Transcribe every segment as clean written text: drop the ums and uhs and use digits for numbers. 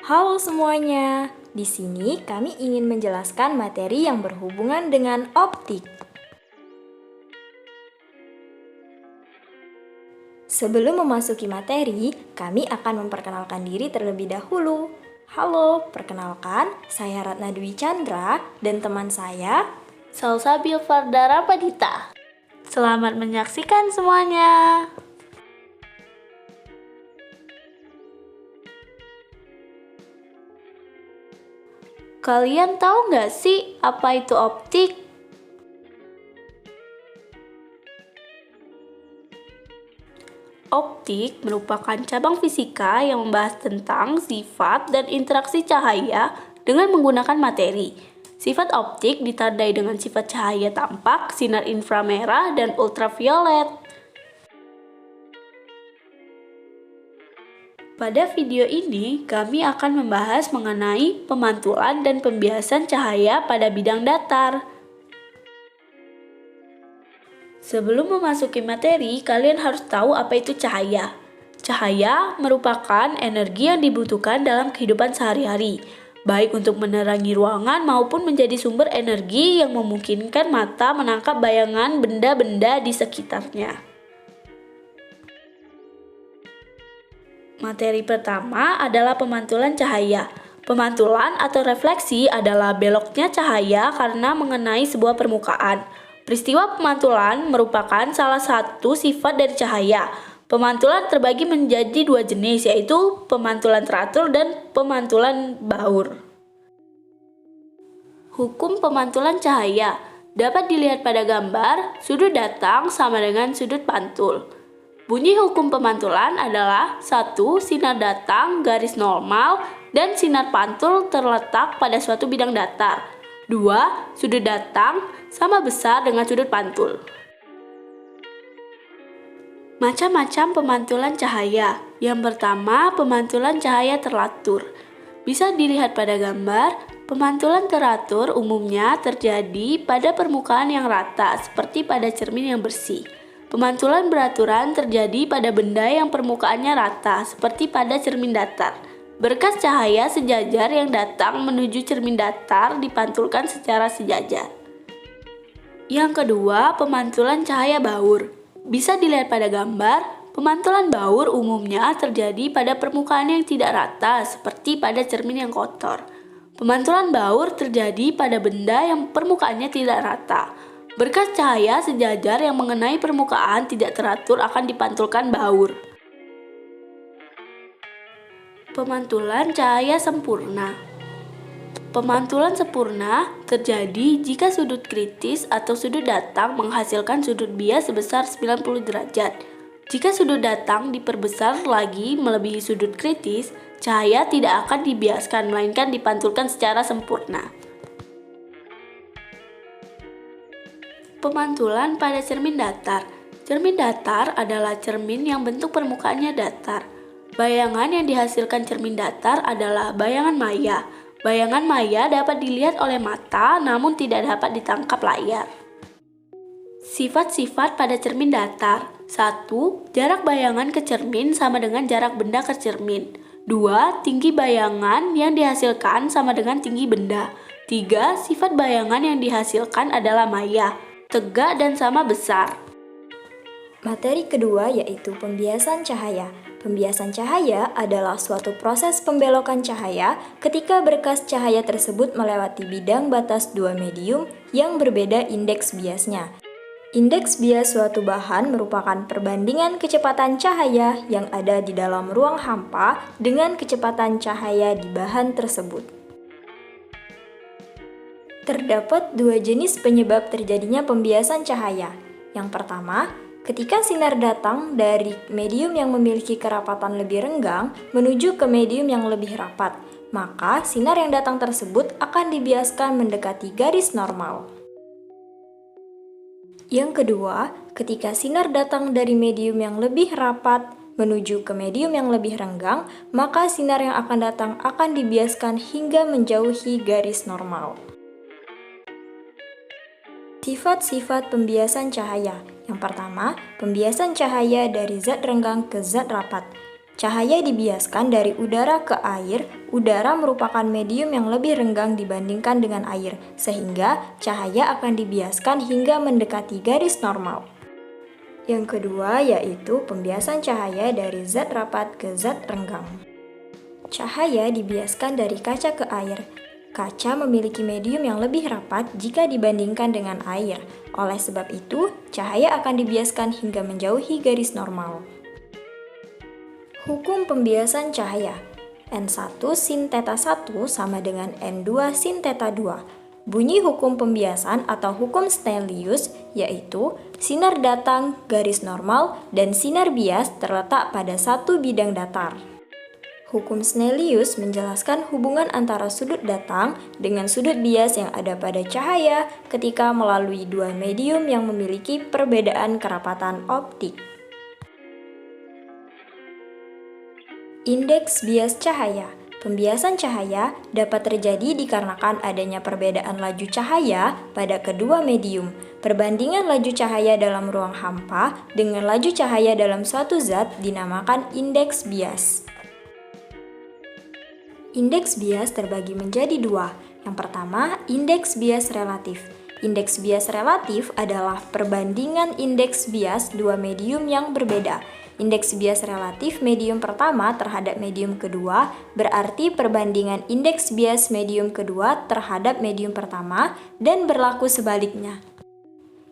Halo semuanya, di sini kami ingin menjelaskan materi yang berhubungan dengan optik. Sebelum memasuki materi, kami akan memperkenalkan diri terlebih dahulu. Halo, perkenalkan, saya Ratna Dwi Chandra dan teman saya Salsabil Fardara Padita. Selamat menyaksikan semuanya. Kalian tahu nggak sih apa itu optik? Optik merupakan cabang fisika yang membahas tentang sifat dan interaksi cahaya dengan menggunakan materi. Sifat optik ditandai dengan sifat cahaya tampak, sinar inframerah, dan ultraviolet. Pada video ini, kami akan membahas mengenai pemantulan dan pembiasan cahaya pada bidang datar. Sebelum memasuki materi, kalian harus tahu apa itu cahaya. Cahaya merupakan energi yang dibutuhkan dalam kehidupan sehari-hari, baik untuk menerangi ruangan maupun menjadi sumber energi yang memungkinkan mata menangkap bayangan benda-benda di sekitarnya. Materi pertama adalah pemantulan cahaya. Pemantulan atau refleksi adalah beloknya cahaya karena mengenai sebuah permukaan. Peristiwa pemantulan merupakan salah satu sifat dari cahaya. Pemantulan terbagi menjadi dua jenis, yaitu pemantulan teratur dan pemantulan baur. Hukum pemantulan cahaya dapat dilihat pada gambar, sudut datang sama dengan sudut pantul. Bunyi hukum pemantulan adalah 1. Sinar datang garis normal dan sinar pantul terletak pada suatu bidang datar. 2. Sudut datang sama besar dengan sudut pantul. Macam-macam pemantulan cahaya. Yang pertama, pemantulan cahaya teratur. Bisa dilihat pada gambar, pemantulan teratur umumnya terjadi pada permukaan yang rata seperti pada cermin yang bersih. Pemantulan beraturan terjadi pada benda yang permukaannya rata, seperti pada cermin datar. Berkas cahaya sejajar yang datang menuju cermin datar dipantulkan secara sejajar. Yang kedua, pemantulan cahaya baur. Bisa dilihat pada gambar, pemantulan baur umumnya terjadi pada permukaan yang tidak rata, seperti pada cermin yang kotor. Pemantulan baur terjadi pada benda yang permukaannya tidak rata. Berkas cahaya sejajar yang mengenai permukaan tidak teratur akan dipantulkan baur. Pemantulan cahaya sempurna. Pemantulan sempurna terjadi jika sudut kritis atau sudut datang menghasilkan sudut bias sebesar 90 derajat. Jika sudut datang diperbesar lagi melebihi sudut kritis, cahaya tidak akan dibiaskan melainkan dipantulkan secara sempurna. Pemantulan pada cermin datar. Cermin datar adalah cermin yang bentuk permukaannya datar. Bayangan yang dihasilkan cermin datar adalah bayangan maya. Bayangan maya dapat dilihat oleh mata namun tidak dapat ditangkap layar. Sifat-sifat pada cermin datar. 1. Jarak bayangan ke cermin sama dengan jarak benda ke cermin. 2. Tinggi bayangan yang dihasilkan sama dengan tinggi benda. 3. Sifat bayangan yang dihasilkan adalah maya, tegak dan sama besar. materi kedua yaitu pembiasan cahaya. Pembiasan cahaya adalah suatu proses pembelokan cahaya ketika berkas cahaya tersebut melewati bidang batas dua medium yang berbeda indeks biasnya. Indeks bias suatu bahan merupakan perbandingan kecepatan cahaya yang ada di dalam ruang hampa dengan kecepatan cahaya di bahan tersebut. Terdapat dua jenis penyebab terjadinya pembiasan cahaya. Yang pertama, ketika sinar datang dari medium yang memiliki kerapatan lebih renggang menuju ke medium yang lebih rapat, maka sinar yang datang tersebut akan dibiaskan mendekati garis normal. Yang kedua, ketika sinar datang dari medium yang lebih rapat menuju ke medium yang lebih renggang, maka sinar yang akan datang akan dibiaskan hingga menjauhi garis normal. Sifat-sifat pembiasan cahaya. Yang pertama, pembiasan cahaya dari zat renggang ke zat rapat. Cahaya dibiaskan dari udara ke air. Udara merupakan medium yang lebih renggang dibandingkan dengan air, sehingga cahaya akan dibiaskan hingga mendekati garis normal. Yang kedua yaitu pembiasan cahaya dari zat rapat ke zat renggang. Cahaya dibiaskan dari kaca ke air. Kaca memiliki medium yang lebih rapat jika dibandingkan dengan air. Oleh sebab itu, cahaya akan dibiaskan hingga menjauhi garis normal. Hukum pembiasan cahaya. N1 sin theta 1 sama dengan N2 sin theta 2. Bunyi hukum pembiasan atau hukum Snellius yaitu sinar datang garis normal dan sinar bias terletak pada satu bidang datar. Hukum Snellius menjelaskan hubungan antara sudut datang dengan sudut bias yang ada pada cahaya ketika melalui dua medium yang memiliki perbedaan kerapatan optik. Indeks bias cahaya. Pembiasan cahaya dapat terjadi dikarenakan adanya perbedaan laju cahaya pada kedua medium. Perbandingan laju cahaya dalam ruang hampa dengan laju cahaya dalam suatu zat dinamakan indeks bias. Indeks bias terbagi menjadi dua. Yang pertama, indeks bias relatif. Indeks bias relatif adalah perbandingan indeks bias dua medium yang berbeda. Indeks bias relatif medium pertama terhadap medium kedua berarti perbandingan indeks bias medium kedua terhadap medium pertama dan berlaku sebaliknya.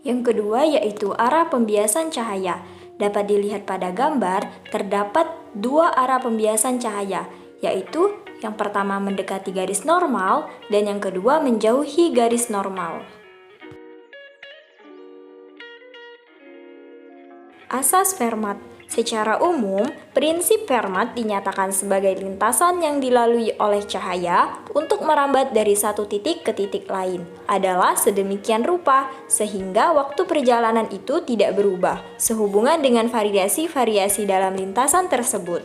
Yang kedua yaitu arah pembiasan cahaya. Dapat dilihat pada gambar, terdapat dua arah pembiasan cahaya, yaitu yang pertama mendekati garis normal dan yang kedua menjauhi garis normal. Asas Fermat. Secara umum, prinsip Fermat dinyatakan sebagai lintasan yang dilalui oleh cahaya untuk merambat dari satu titik ke titik lain adalah sedemikian rupa sehingga waktu perjalanan itu tidak berubah sehubungan dengan variasi-variasi dalam lintasan tersebut.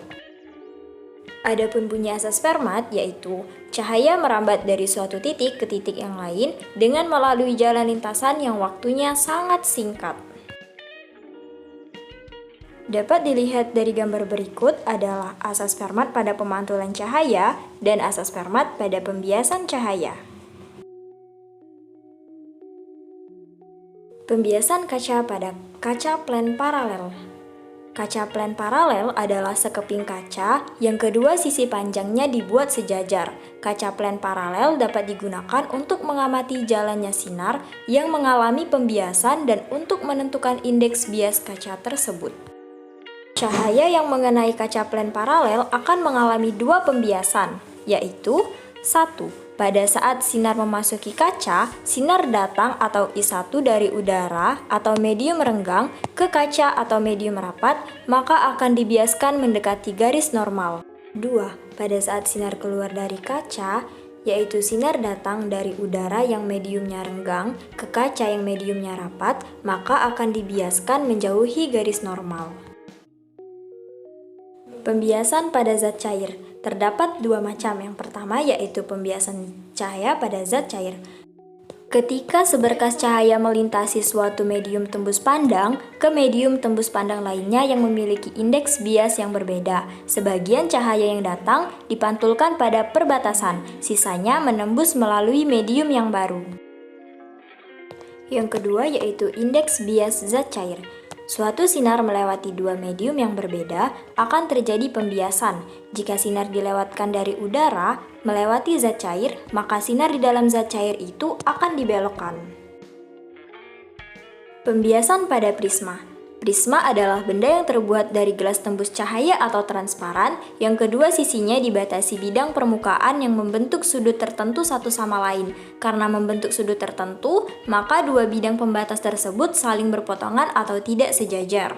Adapun bunyi asas Fermat yaitu cahaya merambat dari suatu titik ke titik yang lain dengan melalui jalan lintasan yang waktunya sangat singkat. Dapat dilihat dari gambar berikut adalah asas Fermat pada pemantulan cahaya dan asas Fermat pada pembiasan cahaya. Pembiasan kaca pada kaca plen paralel. Kaca plen paralel adalah sekeping kaca yang kedua sisi panjangnya dibuat sejajar. Kaca plen paralel dapat digunakan untuk mengamati jalannya sinar yang mengalami pembiasan dan untuk menentukan indeks bias kaca tersebut. Cahaya yang mengenai kaca plen paralel akan mengalami dua pembiasan, yaitu 1. Pada saat sinar memasuki kaca, sinar datang atau I1 dari udara atau medium renggang ke kaca atau medium rapat, maka akan dibiaskan mendekati garis normal. 2. Pada saat sinar keluar dari kaca, yaitu sinar datang dari udara yang mediumnya renggang ke kaca yang mediumnya rapat, maka akan dibiaskan menjauhi garis normal. Pembiasan pada zat cair. Terdapat dua macam. Yang pertama yaitu pembiasan cahaya pada zat cair. Ketika seberkas cahaya melintasi suatu medium tembus pandang ke medium tembus pandang lainnya yang memiliki indeks bias yang berbeda, sebagian cahaya yang datang dipantulkan pada perbatasan, sisanya menembus melalui medium yang baru. Yang kedua yaitu indeks bias zat cair. Suatu sinar melewati dua medium yang berbeda akan terjadi pembiasan. Jika sinar dilewatkan dari udara melewati zat cair, maka sinar di dalam zat cair itu akan dibelokkan. Pembiasan pada prisma. Prisma adalah benda yang terbuat dari gelas tembus cahaya atau transparan yang kedua sisinya dibatasi bidang permukaan yang membentuk sudut tertentu satu sama lain. Karena membentuk sudut tertentu, maka dua bidang pembatas tersebut saling berpotongan atau tidak sejajar.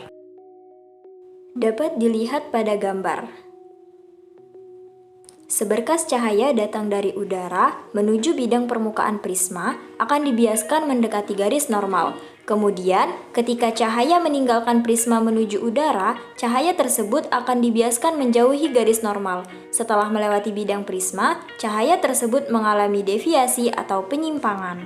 Dapat dilihat pada gambar. Seberkas cahaya datang dari udara menuju bidang permukaan prisma akan dibiaskan mendekati garis normal. Kemudian, ketika cahaya meninggalkan prisma menuju udara, cahaya tersebut akan dibiaskan menjauhi garis normal. Setelah melewati bidang prisma, cahaya tersebut mengalami deviasi atau penyimpangan.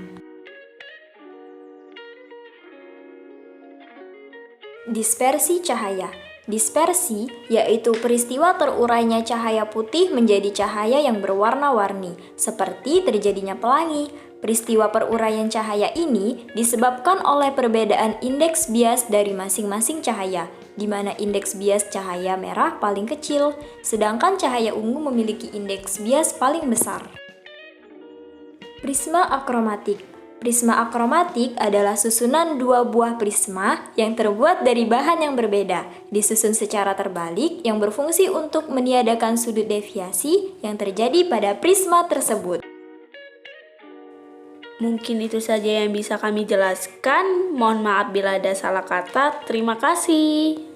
Dispersi cahaya. Dispersi yaitu peristiwa terurainya cahaya putih menjadi cahaya yang berwarna-warni, seperti terjadinya pelangi. Peristiwa peruraian cahaya ini disebabkan oleh perbedaan indeks bias dari masing-masing cahaya, di mana indeks bias cahaya merah paling kecil, sedangkan cahaya ungu memiliki indeks bias paling besar. Prisma akromatik. Prisma akromatik adalah susunan dua buah prisma yang terbuat dari bahan yang berbeda, disusun secara terbalik yang berfungsi untuk meniadakan sudut deviasi yang terjadi pada prisma tersebut. Mungkin itu saja yang bisa kami jelaskan. Mohon maaf bila ada salah kata. Terima kasih.